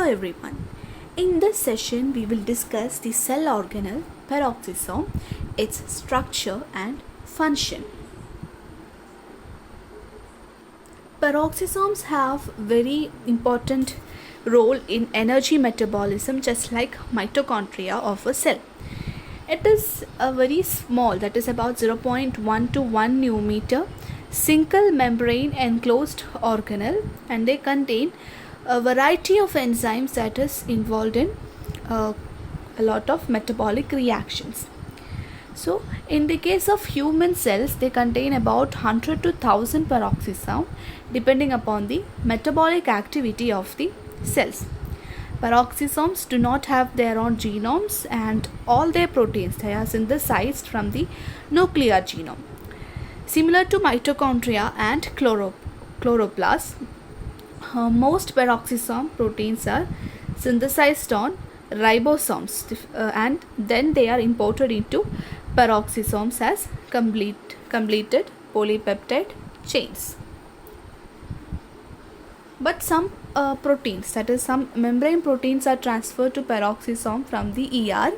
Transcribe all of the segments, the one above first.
everyone. In this session, we will discuss the cell organelle peroxisome, its structure and function. Peroxisomes have very important role in energy metabolism, just like mitochondria of a cell. It is a very small, that is about 0.1 to 1 nanometer, single membrane enclosed organelle, and they contain a variety of enzymes that is involved in a lot of metabolic reactions. So in the case of human cells, they contain about 100 to 1000 peroxisome depending upon the metabolic activity of the cells. Peroxisomes do not have their own genomes, and all their proteins, they are synthesized from the nuclear genome. Similar to mitochondria and chloroplasts, most peroxisome proteins are synthesized on ribosomes, and then they are imported into peroxisomes as completed polypeptide chains. But some proteins, that is some membrane proteins, are transferred to peroxisome from the ER.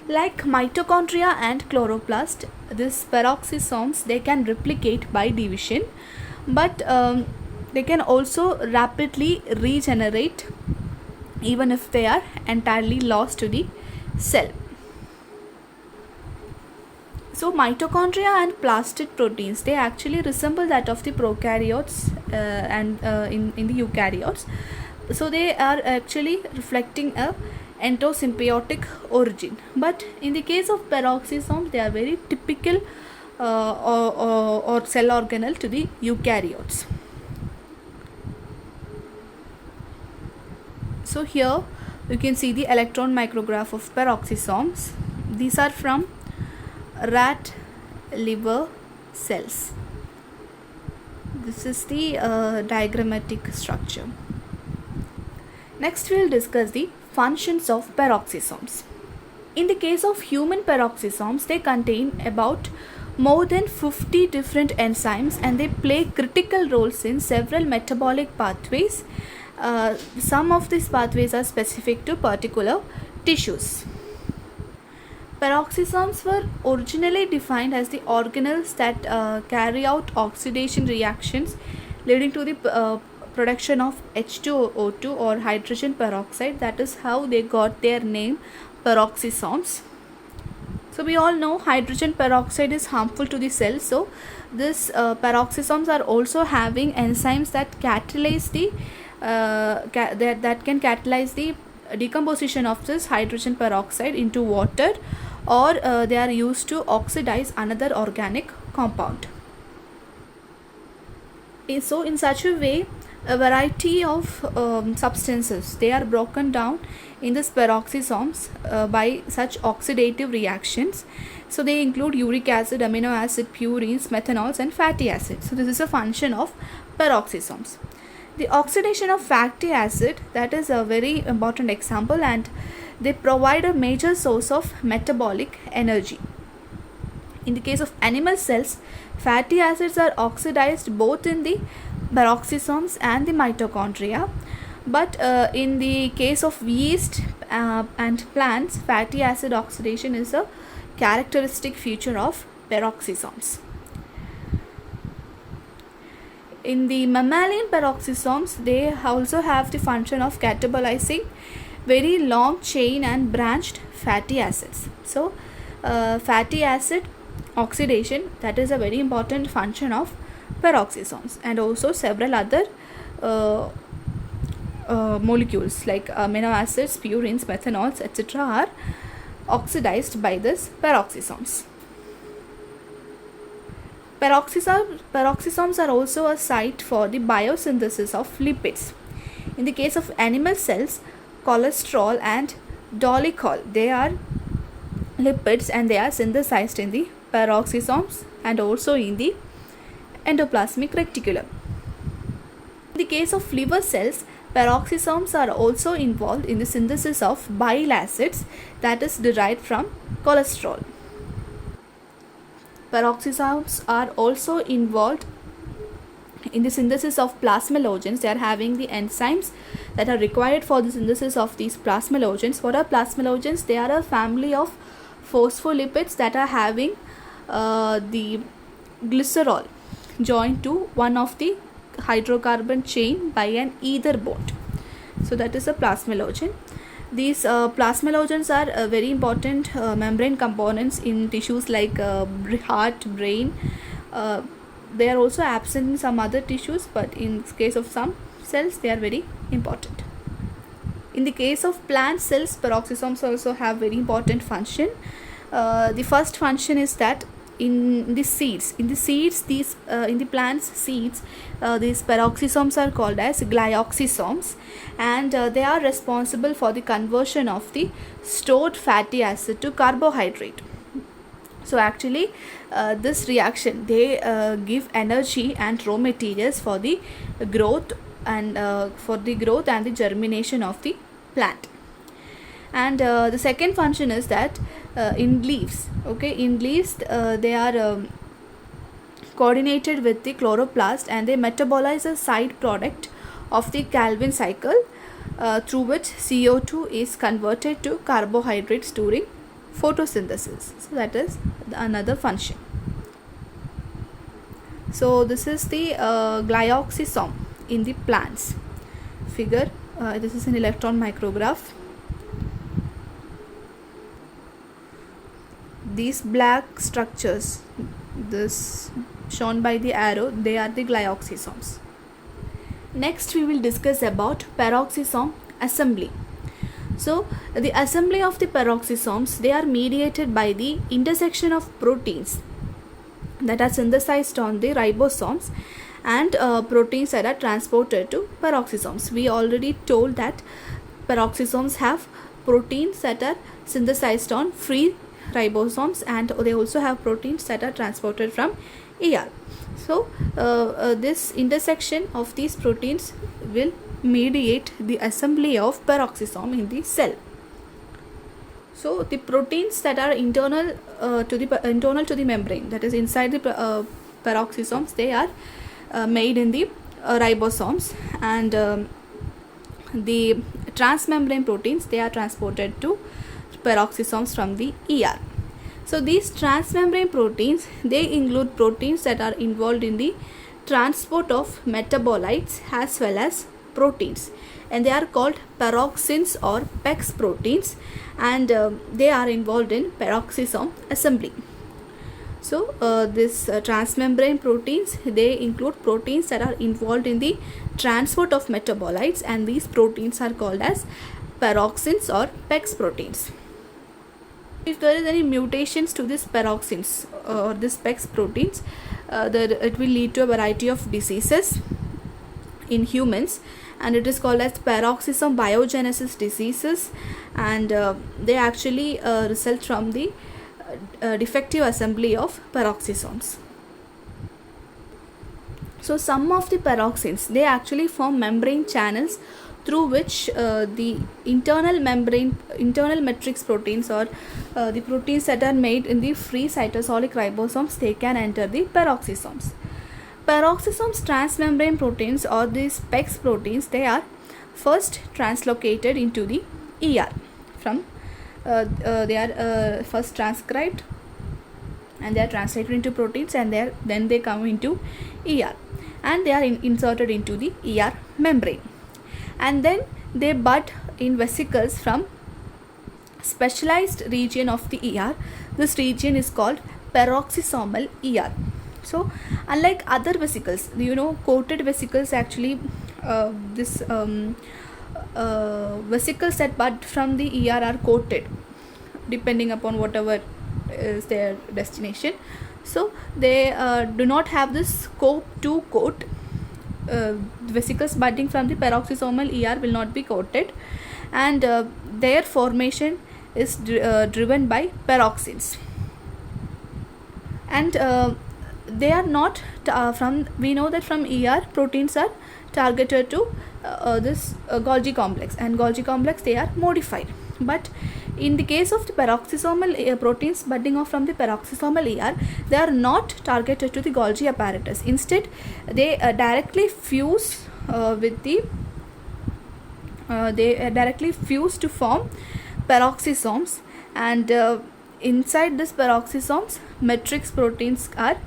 Like mitochondria and chloroplast, these peroxisomes, they can replicate by division, but they can also rapidly regenerate even if they are entirely lost to the cell. So mitochondria and plastid proteins, they actually resemble that of the prokaryotes and in the eukaryotes. So they are actually reflecting a endosymbiotic origin. But in the case of peroxisomes, they are very typical or cell organelle to the eukaryotes. So here you can see the electron micrograph of peroxisomes. These are from rat liver cells. This is the diagrammatic structure. Next we will discuss the functions of peroxisomes. In the case of human peroxisomes, they contain about more than 50 different enzymes, and they play critical roles in several metabolic pathways. Some of these pathways are specific to particular tissues. Peroxisomes were originally defined as the organelles that carry out oxidation reactions leading to the production of H2O2 or hydrogen peroxide. That is how they got their name, peroxisomes. So we all know hydrogen peroxide is harmful to the cell. So this peroxisomes are also having enzymes that catalyze the that can catalyze the decomposition of this hydrogen peroxide into water, or they are used to oxidize another organic compound. So in such a way, a variety of substances, they are broken down in this peroxisomes by such oxidative reactions. So they include uric acid, amino acid, purines, methanols and fatty acids. So this is a function of peroxisomes. The oxidation of fatty acid, that is a very important example, and they provide a major source of metabolic energy. In the case of animal cells, fatty acids are oxidized both in the peroxisomes and the mitochondria. But in the case of yeast and plants, fatty acid oxidation is a characteristic feature of peroxisomes. In the mammalian peroxisomes, they also have the function of catabolizing very long chain and branched fatty acids. So fatty acid oxidation, that is a very important function of peroxisomes, and also several other molecules like amino acids, purines, methanols, etc. are oxidized by this peroxisomes. Peroxisomes are also a site for the biosynthesis of lipids. In the case of animal cells, cholesterol and dolichol, they are lipids, and they are synthesized in the peroxisomes and also in the endoplasmic reticulum. In the case of liver cells, peroxisomes are also involved in the synthesis of bile acids that is derived from cholesterol. Peroxisomes are also involved in the synthesis of plasmalogens, they are having the enzymes that are required for the synthesis of these plasmalogens. What are plasmalogens? They are a family of phospholipids that are having the glycerol joined to one of the hydrocarbon chain by an ether bond. So that is a plasmalogen. These plasmalogens are very important membrane components in tissues like heart, brain. They are also absent in some other tissues, but in case of some cells, they are very important. In the case of plant cells, peroxisomes also have very important function. The first function is that in the plant's seeds, these peroxisomes are called as glyoxysomes, and they are responsible for the conversion of the stored fatty acid to carbohydrate. So actually this reaction, they give energy and raw materials for the growth and the germination of the plant. And the second function is that in leaves, they are coordinated with the chloroplast, and they metabolize a side product of the Calvin cycle through which CO2 is converted to carbohydrates during photosynthesis. So that is another function. So this is the glyoxysome in the plants. Figure, this is an electron micrograph. These black structures, this shown by the arrow, they are the glyoxysomes. Next we will discuss about peroxisome assembly. So the assembly of the peroxisomes, they are mediated by the intersection of proteins that are synthesized on the ribosomes and proteins that are transported to peroxisomes. We already told that peroxisomes have proteins that are synthesized on free ribosomes, and they also have proteins that are transported from ER. So this intersection of these proteins will mediate the assembly of peroxisome in the cell. So the proteins that are internal to the membrane, that is inside the peroxisomes, they are made in the ribosomes, and the transmembrane proteins, they are transported to peroxisomes from the ER. So these transmembrane proteins, they include proteins that are involved in the transport of metabolites as well as proteins, and they are called peroxins or PEX proteins, and they are involved in peroxisome assembly. So this transmembrane proteins, they include proteins that are involved in the transport of metabolites, and these proteins are called as peroxins or PEX proteins. If there is any mutations to this peroxins or this PEX proteins, it will lead to a variety of diseases in humans, and it is called as peroxisome biogenesis diseases, and they actually result from the defective assembly of peroxisomes. So some of the peroxins, they actually form membrane channels through which the internal matrix proteins, or the proteins that are made in the free cytosolic ribosomes, they can enter the peroxisomes. Peroxisomes transmembrane proteins, or these PEX proteins, they are first translocated into the ER from they are first transcribed, and they are translated into proteins, and then they come into ER, and they are inserted into the ER membrane, and then they bud in vesicles from specialized region of the ER. This region is called peroxisomal ER. So unlike other vesicles, coated vesicles, actually vesicles that bud from the ER are coated depending upon whatever is their destination. So they do not have this scope to coat. Vesicles budding from the peroxisomal ER will not be coated, and their formation is driven by peroxins, and they are not we know that from ER proteins are targeted to this Golgi complex, and Golgi complex, they are modified. But in the case of the peroxisomal proteins budding off from the peroxisomal ER, they are not targeted to the Golgi apparatus. Instead, they directly fuse to form peroxisomes, and inside this peroxisomes, matrix proteins are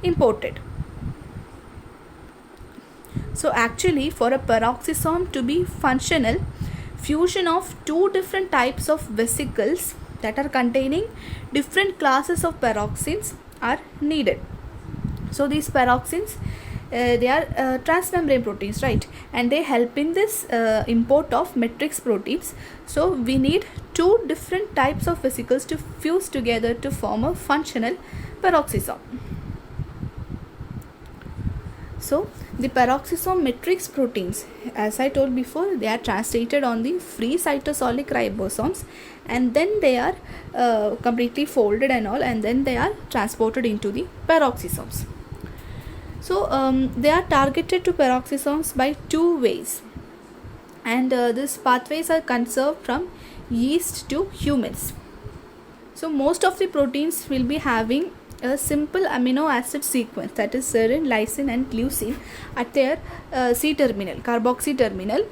imported. So actually, for a peroxisome to be functional, fusion of two different types of vesicles that are containing different classes of peroxins are needed. So these peroxins, they are transmembrane proteins, right? And they help in this import of matrix proteins. So we need two different types of vesicles to fuse together to form a functional peroxisome. So the peroxisome matrix proteins, as I told before, they are translated on the free cytosolic ribosomes, and then they are completely folded and all, and then they are transported into the peroxisomes. So they are targeted to peroxisomes by two ways, and these pathways are conserved from yeast to humans. So most of the proteins will be having a simple amino acid sequence, that is serine, lysine and leucine, at their C terminal, carboxy terminal.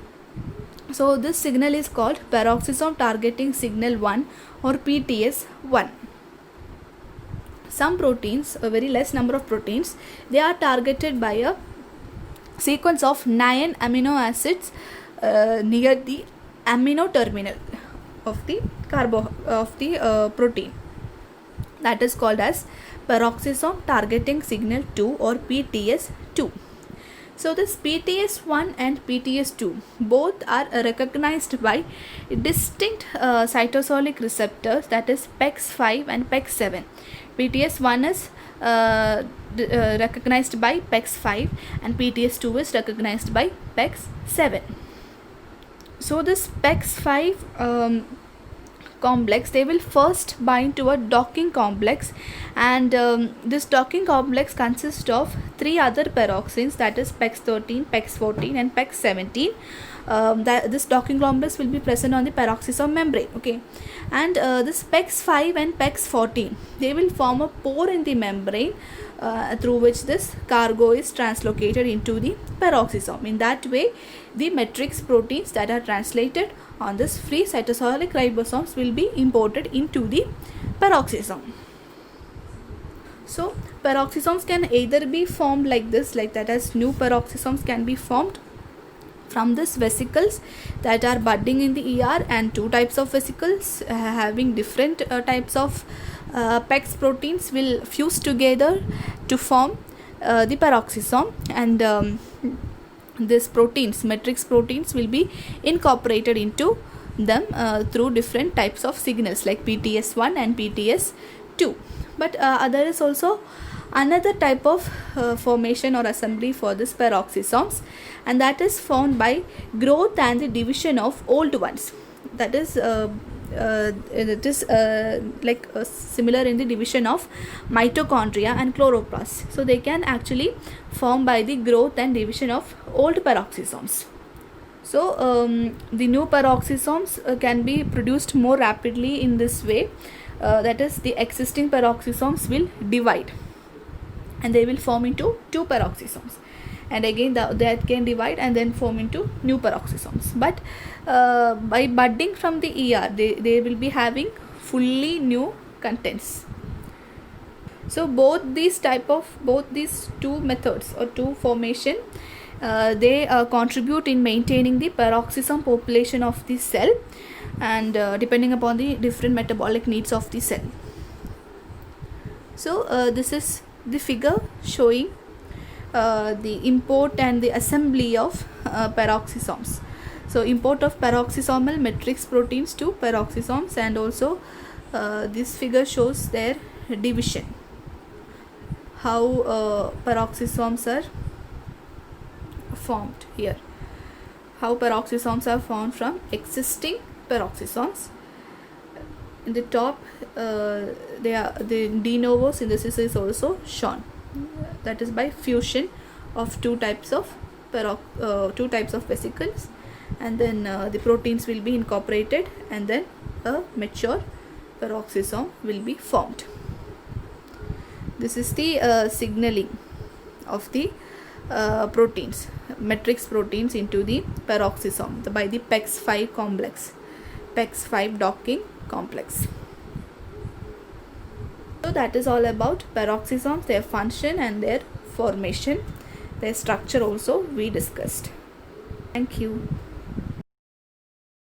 So this signal is called peroxisome targeting signal 1 or PTS1. Some proteins, a very less number of proteins, they are targeted by a sequence of 9 amino acids near the amino terminal of the protein. That is called as peroxisome targeting signal 2 or PTS2. So this PTS1 and PTS2 both are recognized by distinct cytosolic receptors, that is PEX5 and PEX7. PTS1 is recognized by PEX5 and PTS2 is recognized by PEX7. So this PEX5 complex, they will first bind to a docking complex, and this docking complex consists of 3 other peroxins, that is PEX13, PEX14 and PEX17. This docking complex will be present on the peroxisome membrane, okay, and this PEX5 and PEX14, they will form a pore in the membrane through which this cargo is translocated into the peroxisome. In that way, the matrix proteins that are translated on this free cytosolic ribosomes will be imported into the peroxisome. So peroxisomes can either be formed like this, like that, as new peroxisomes can be formed from these vesicles that are budding in the ER, and two types of vesicles having different types of PEX proteins will fuse together to form the peroxisome, and these proteins, matrix proteins, will be incorporated into them through different types of signals like PTS1 and PTS2. But there is also another type of formation or assembly for this peroxisomes, and that is found by growth and the division of old ones. That is similar in the division of mitochondria and chloroplasts. So they can actually form by the growth and division of old peroxisomes. So the new peroxisomes can be produced more rapidly in this way. That is, the existing peroxisomes will divide and they will form into two peroxisomes, and again that can divide and then form into new peroxisomes. But by budding from the ER, they will be having fully new contents. So both these two methods or two formation, they contribute in maintaining the peroxisome population of the cell, and depending upon the different metabolic needs of the cell. So this is the figure showing the import and the assembly of peroxisomes. So import of peroxisomal matrix proteins to peroxisomes, and also this figure shows their division, how peroxisomes are formed here, how peroxisomes are formed from existing peroxisomes. In the top, the de novo synthesis is also shown, that is by fusion of two types of vesicles, and then the proteins will be incorporated, and then a mature peroxisome will be formed. This is the signaling of the proteins, matrix proteins into the peroxisome by the PEX5 complex, PEX5 docking complex. So that is all about peroxisomes, their function and their formation. Their structure also we discussed. Thank you.